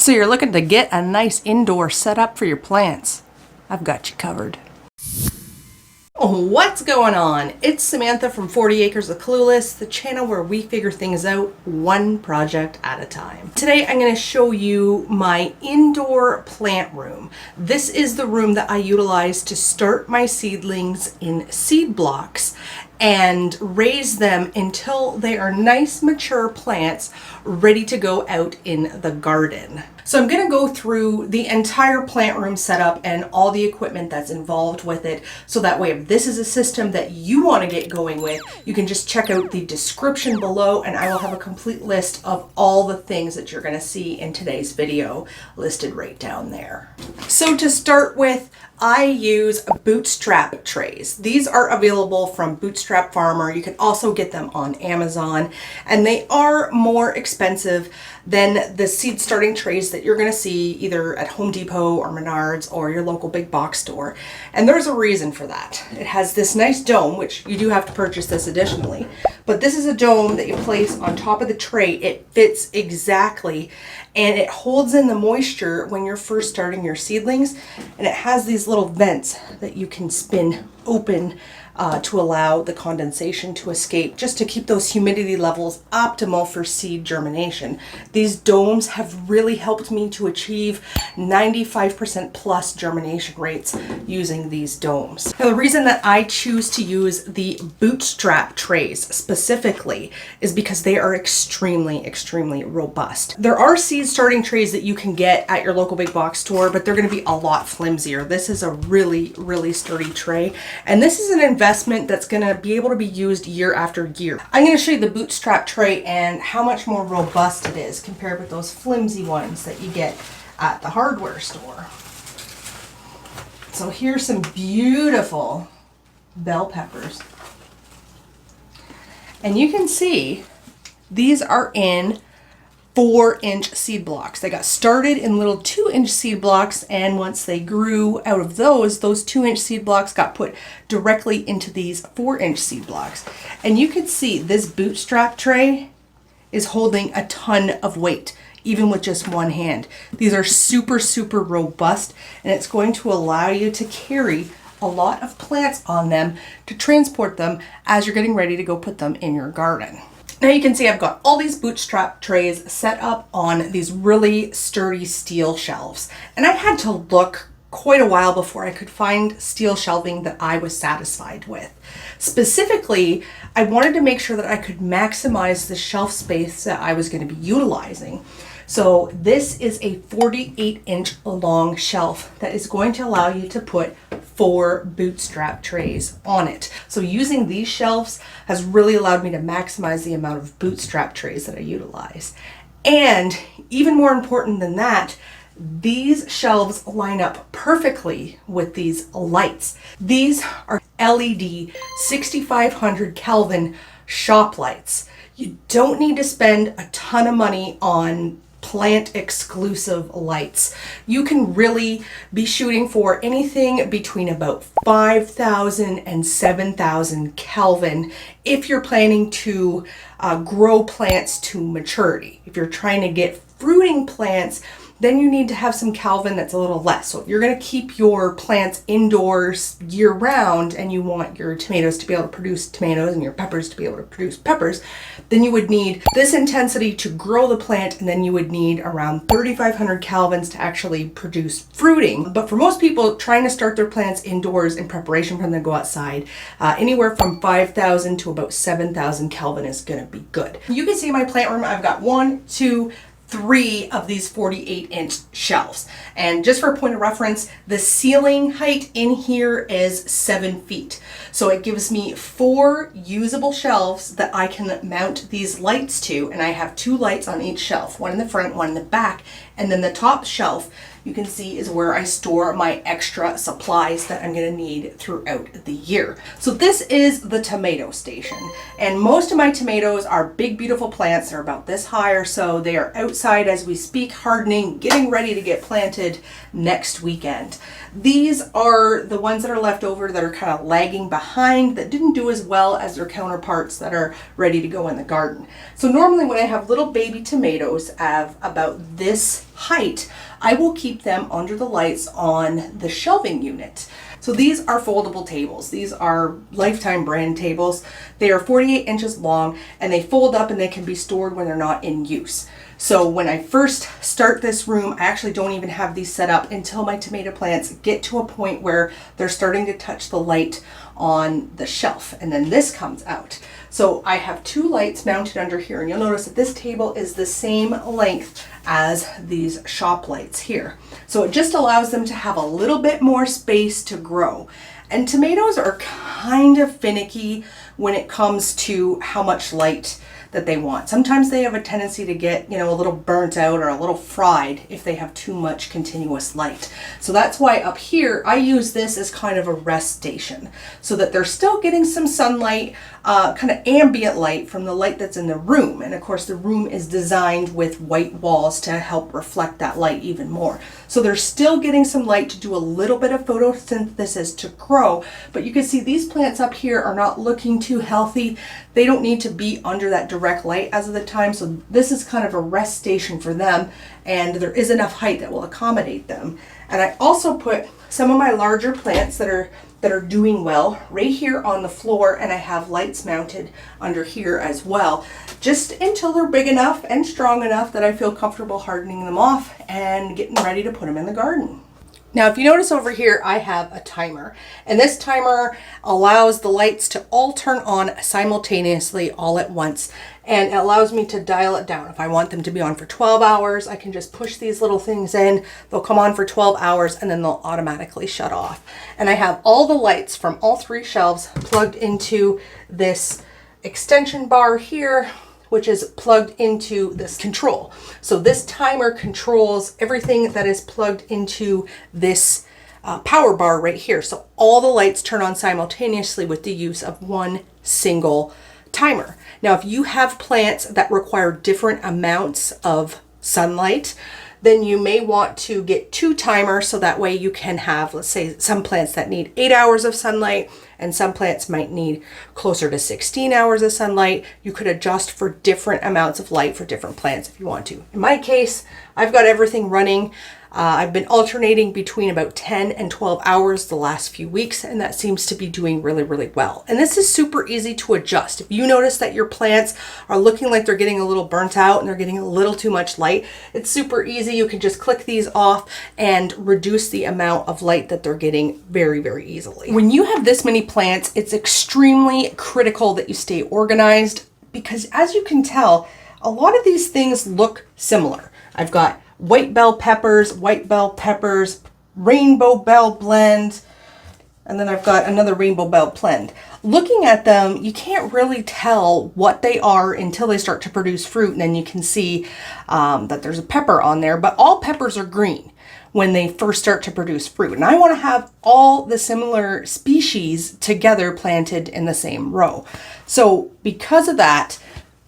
So you're looking to get a nice indoor setup for your plants. I've got you covered. What's going on? It's Samantha from 40 Acres of Clueless, the channel where we figure things out one project at a time. Today I'm going to show you my indoor plant room. This is the room that I utilize to start my seedlings in seed blocks and raise them until they are nice mature plants ready to go out in the garden. So I'm going to go through the entire plant room setup and all the equipment that's involved with it, so that way if this is a system that you want to get going with, you can just check out the description below and I will have a complete list of all the things that you're going to see in today's video listed right down there. So to start with, I use Bootstrap Trays. These are available from Bootstrap Farmer. You can also get them on Amazon, and they are more expensive than the seed starting trays that you're going to see either at Home Depot or Menards or your local big box store. And there's a reason for that. It has this nice dome, which you do have to purchase this additionally, but this is a dome that you place on top of the tray. It fits exactly, and it holds in the moisture when you're first starting your seedlings, and it has these little vents that you can spin open to allow the condensation to escape, just to keep those humidity levels optimal for seed germination. These domes have really helped me to achieve 95% plus germination rates using these domes. Now, the reason that I choose to use the Bootstrap Trays specifically is because they are extremely robust. There are seed starting trays that you can get at your local big box store, but they're going to be a lot flimsier. This is a really sturdy tray, and this is an investment that's going to be able to be used year after year. I'm going to show you the Bootstrap tray and how much more robust it is compared with those flimsy ones that you get at the hardware store. So here's some beautiful bell peppers. And you can see these are in 4-inch seed blocks. They got started in little 2-inch seed blocks, and once they grew out of those 2-inch seed blocks got put directly into these 4-inch seed blocks. And you can see this Bootstrap tray is holding a ton of weight, even with just one hand. These are super robust, and it's going to allow you to carry a lot of plants on them to transport them as you're getting ready to go put them in your garden. Now you can see I've got all these Bootstrap trays set up on these really sturdy steel shelves. And I had to look quite a while before I could find steel shelving that I was satisfied with. Specifically, I wanted to make sure that I could maximize the shelf space that I was going to be utilizing. So this is a 48-inch long shelf that is going to allow you to put 4 Bootstrap trays on it. So using these shelves has really allowed me to maximize the amount of Bootstrap trays that I utilize. And even more important than that, these shelves line up perfectly with these lights. These are LED 6500 Kelvin shop lights. You don't need to spend a ton of money on plant exclusive lights. You can really be shooting for anything between about 5,000 and 7,000 Kelvin if you're planning to grow plants to maturity. If you're trying to get fruiting plants, then you need to have some Kelvin that's a little less. So if you're going to keep your plants indoors year round and you want your tomatoes to be able to produce tomatoes and your peppers to be able to produce peppers, then you would need this intensity to grow the plant, and then you would need around 3,500 Kelvins to actually produce fruiting. But for most people trying to start their plants indoors in preparation for them to go outside, anywhere from 5,000 to about 7,000 Kelvin is going to be good. You can see in my plant room, I've got 1, 2, 3 of these 48-inch shelves. And just for a point of reference, the ceiling height in here is 7 feet. So it gives me 4 usable shelves that I can mount these lights to, and I have 2 lights on each shelf, one in the front, one in the back, and then the top shelf you can see is where I store my extra supplies that I'm going to need throughout the year. So this is the tomato station, and most of my tomatoes are big beautiful plants. They're about this high or so. They are outside as we speak, hardening, getting ready to get planted next weekend. These are the ones that are left over that are kind of lagging behind, that didn't do as well as their counterparts that are ready to go in the garden. So normally when I have little baby tomatoes, I have about this height, I will keep them under the lights on the shelving unit. So these are foldable tables. These are Lifetime brand tables. They are 48 inches long and they fold up and they can be stored when they're not in use. So when I first start this room, I actually don't even have these set up until my tomato plants get to a point where they're starting to touch the light on the shelf, and then this comes out. So I have 2 lights mounted under here, and you'll notice that this table is the same length as these shop lights here. So it just allows them to have a little bit more space to grow. And tomatoes are kind of finicky when it comes to how much light that they want. Sometimes they have a tendency to get, a little burnt out or a little fried if they have too much continuous light. So that's why up here I use this as kind of a rest station so that they're still getting some sunlight, kind of ambient light from the light that's in the room. And of course the room is designed with white walls to help reflect that light even more. So they're still getting some light to do a little bit of photosynthesis to grow, but you can see these plants up here are not looking too healthy. They don't need to be under that direct light as of the time, so this is kind of a rest station for them, and there is enough height that will accommodate them. And I also put some of my larger plants that are doing well right here on the floor, and I have lights mounted under here as well, just until they're big enough and strong enough that I feel comfortable hardening them off and getting ready to put them in the garden. Now, if you notice over here, I have a timer, and this timer allows the lights to all turn on simultaneously all at once, and it allows me to dial it down. If I want them to be on for 12 hours, I can just push these little things in, they'll come on for 12 hours, and then they'll automatically shut off. And I have all the lights from all 3 shelves plugged into this extension bar here, which is plugged into this control. So this timer controls everything that is plugged into this power bar right here. So all the lights turn on simultaneously with the use of one single timer. Now, if you have plants that require different amounts of sunlight, then you may want to get 2 timers so that way you can have, let's say, some plants that need 8 hours of sunlight and some plants might need closer to 16 hours of sunlight. You could adjust for different amounts of light for different plants if you want to. In my case, I've got everything running. I've been alternating between about 10 and 12 hours the last few weeks, and that seems to be doing really, really well. And this is super easy to adjust. If you notice that your plants are looking like they're getting a little burnt out and they're getting a little too much light, it's super easy. You can just click these off and reduce the amount of light that they're getting very, very easily. When you have this many plants, it's extremely critical that you stay organized because, as you can tell, a lot of these things look similar. I've got white bell peppers, rainbow bell blend, and then I've got another rainbow bell blend. Looking at them, you can't really tell what they are until they start to produce fruit, and then you can see that there's a pepper on there, but all peppers are green when they first start to produce fruit. And I want to have all the similar species together planted in the same row. So because of that,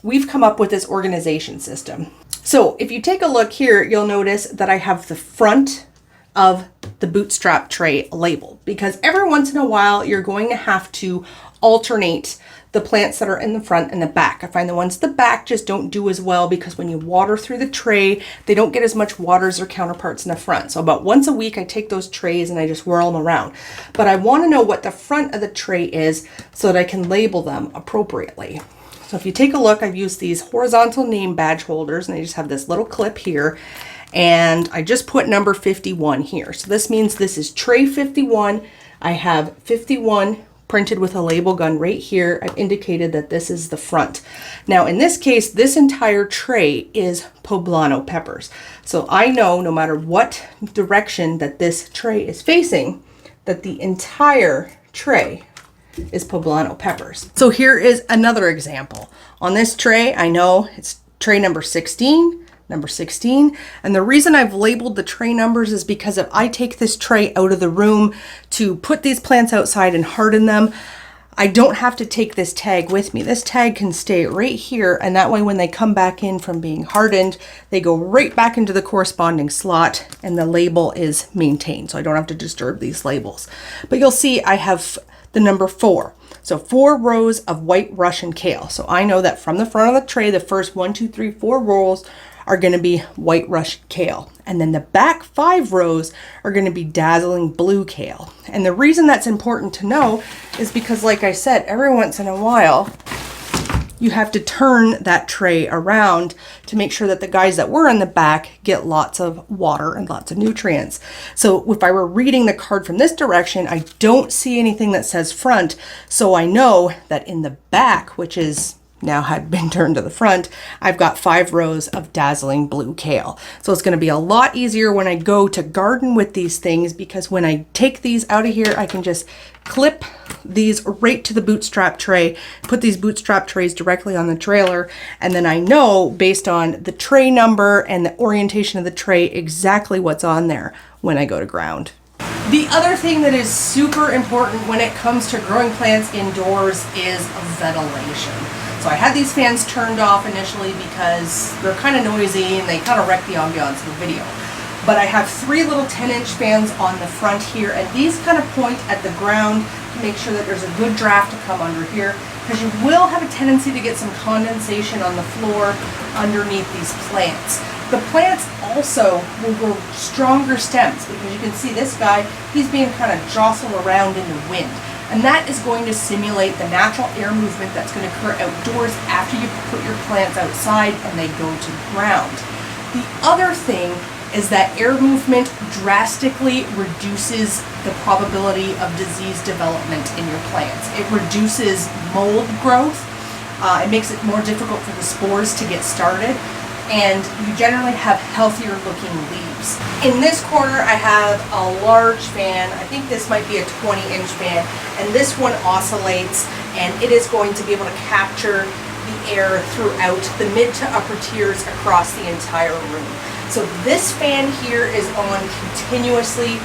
we've come up with this organization system. So if you take a look here, you'll notice that I have the front of the Bootstrap tray labeled because every once in a while you're going to have to alternate the plants that are in the front and the back. I find the ones in the back just don't do as well because when you water through the tray, they don't get as much water as their counterparts in the front. So about once a week, I take those trays and I just whirl them around. But I want to know what the front of the tray is so that I can label them appropriately. So if you take a look, I've used these horizontal name badge holders and they just have this little clip here. And I just put number 51 here. So this means this is tray 51. I have 51 printed with a label gun right here. I've indicated that this is the front. Now in this case, this entire tray is poblano peppers. So I know no matter what direction that this tray is facing, that the entire tray is poblano peppers. So here is another example. On this tray, I know it's tray number 16, and the reason I've labeled the tray numbers is because if I take this tray out of the room to put these plants outside and harden them, I don't have to take this tag with me. This tag can stay right here, and that way when they come back in from being hardened, they go right back into the corresponding slot and the label is maintained, so I don't have to disturb these labels. But you'll see I have the number 4. So 4 rows of white Russian kale. So I know that from the front of the tray, the first 1, 2, 3, 4 rows are going to be white Russian kale. And then the back 5 rows are going to be dazzling blue kale. And the reason that's important to know is because, like I said, every once in a while, you have to turn that tray around to make sure that the guys that were in the back get lots of water and lots of nutrients. So if I were reading the card from this direction, I don't see anything that says front. So I know that in the back, which is now had been turned to the front, I've got 5 rows of dazzling blue kale. So it's going to be a lot easier when I go to garden with these things, because when I take these out of here, I can just clip these right to the bootstrap tray, put these bootstrap trays directly on the trailer, and then I know based on the tray number and the orientation of the tray exactly what's on there when I go to ground. The other thing that is super important when it comes to growing plants indoors is ventilation. So I had these fans turned off initially because they're kind of noisy and they kind of wreck the ambiance of the video. But I have 3 little 10-inch fans on the front here, and these kind of point at the ground to make sure that there's a good draft to come under here, because you will have a tendency to get some condensation on the floor underneath these plants. The plants also will grow stronger stems, because you can see this guy, he's being kind of jostled around in the wind. And that is going to simulate the natural air movement that's going to occur outdoors after you put your plants outside and they go to ground. The other thing is that air movement drastically reduces the probability of disease development in your plants. It reduces mold growth. It makes it more difficult for the spores to get started, and you generally have healthier looking leaves. In this corner I have a large fan. I think this might be a 20-inch fan, and this one oscillates, and it is going to be able to capture the air throughout the mid to upper tiers across the entire room. So this fan here is on continuously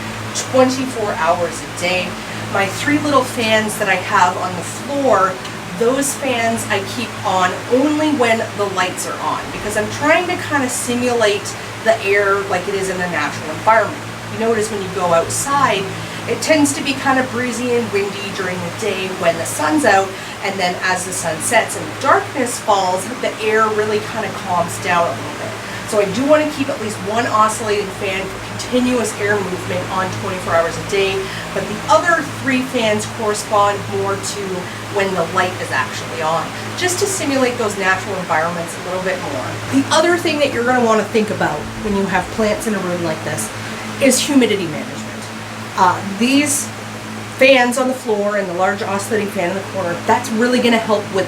24 hours a day. My 3 little fans that I have on the floor, those fans I keep on only when the lights are on, because I'm trying to kind of simulate the air like it is in a natural environment. You notice when you go outside, it tends to be kind of breezy and windy during the day when the sun's out, and then as the sun sets and the darkness falls, the air really kind of calms down a little bit. So I do want to keep at least 1 oscillating fan for continuous air movement on 24 hours a day, but the other 3 fans correspond more to when the light is actually on, just to simulate those natural environments a little bit more. The other thing that you're going to want to think about when you have plants in a room like this is humidity management. These fans on the floor and the large oscillating fan in the corner, that's really going to help with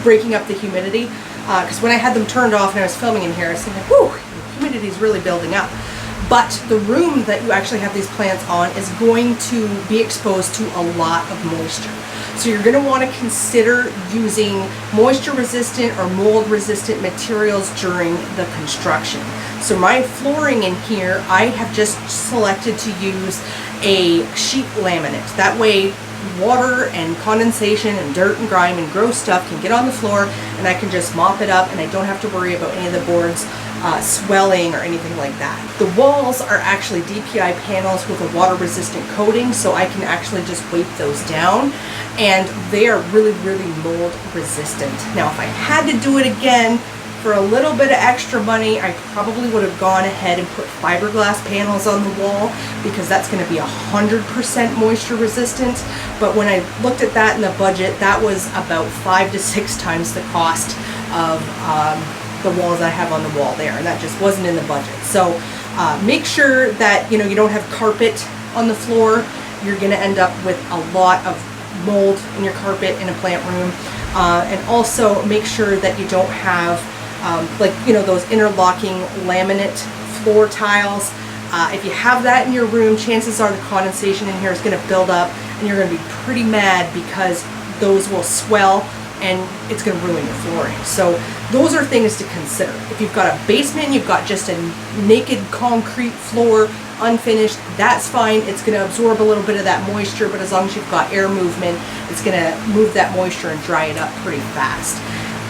breaking up the humidity. Because when I had them turned off and I was filming in here, I was thinking, whew, the humidity is really building up. But the room that you actually have these plants on is going to be exposed to a lot of moisture. So you're going to want to consider using moisture resistant or mold resistant materials during the construction. So my flooring in here, I have just selected to use a sheet laminate. That way water and condensation and dirt and grime and gross stuff can get on the floor, and I can just mop it up, and I don't have to worry about any of the boards swelling or anything like that. The walls are actually DPI panels with a water resistant coating, so I can actually just wipe those down, and they are really, really mold resistant. Now if I had to do it again for a little bit of extra money, I probably would have gone ahead and put fiberglass panels on the wall, because that's going to be 100% moisture resistant. But when I looked at that in the budget, that was about 5 to 6 times the cost of the walls I have on the wall there, and that just wasn't in the budget. So make sure that you don't have carpet on the floor. You're going to end up with a lot of mold in your carpet in a plant room, and also make sure that you don't have those interlocking laminate floor tiles. If you have that in your room, chances are the condensation in here is going to build up, and you're going to be pretty mad because those will swell and it's going to ruin your flooring. So those are things to consider. If you've got a basement, you've got just a naked concrete floor, unfinished, that's fine. It's going to absorb a little bit of that moisture, but as long as you've got air movement, it's going to move that moisture and dry it up pretty fast.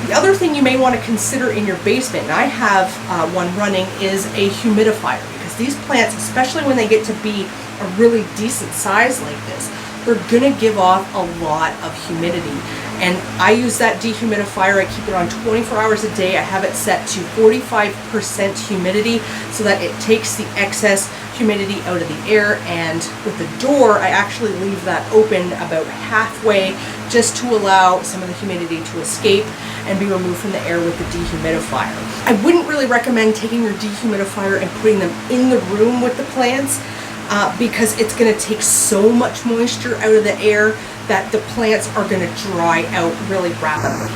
The other thing you may want to consider in your basement, and I have one running, is a humidifier, because these plants, especially when they get to be a really decent size like this, they're going to give off a lot of humidity. And I use that dehumidifier. I keep it on 24 hours a day. I have it set to 45% humidity so that it takes the excess humidity out of the air. And with the door, I actually leave that open about halfway just to allow some of the humidity to escape and be removed from the air with the dehumidifier. I wouldn't really recommend taking your dehumidifier and putting them in the room with the plants because it's going to take so much moisture out of the air that the plants are going to dry out really rapidly.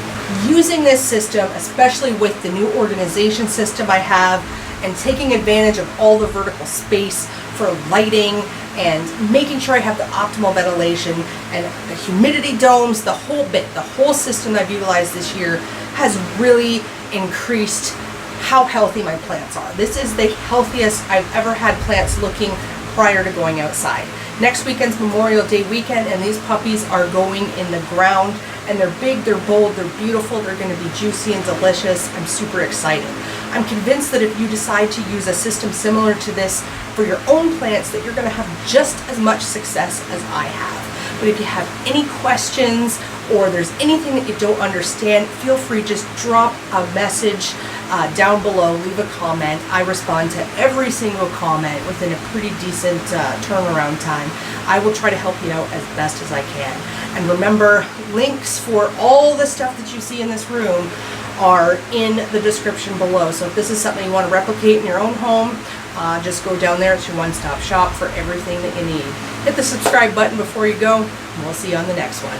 Using this system, especially with the new organization system I have, and taking advantage of all the vertical space for lighting and making sure I have the optimal ventilation and the humidity domes, the whole bit, the whole system I've utilized this year has really increased how healthy my plants are. This is the healthiest I've ever had plants looking prior to going outside. Next weekend's Memorial Day weekend, and these puppies are going in the ground, and they're big, they're bold, they're beautiful, they're going to be juicy and delicious. I'm super excited. I'm convinced that if you decide to use a system similar to this for your own plants, that you're going to have just as much success as I have. But if you have any questions or there's anything that you don't understand, feel free, just drop a message down below, leave a comment. I respond to every single comment within a pretty decent turnaround time. I will try to help you out as best as I can. And remember, links for all the stuff that you see in this room are in the description below. So if this is something you want to replicate in your own home, just go down there. It's your one-stop shop for everything that you need. Hit the subscribe button before you go, and we'll see you on the next one.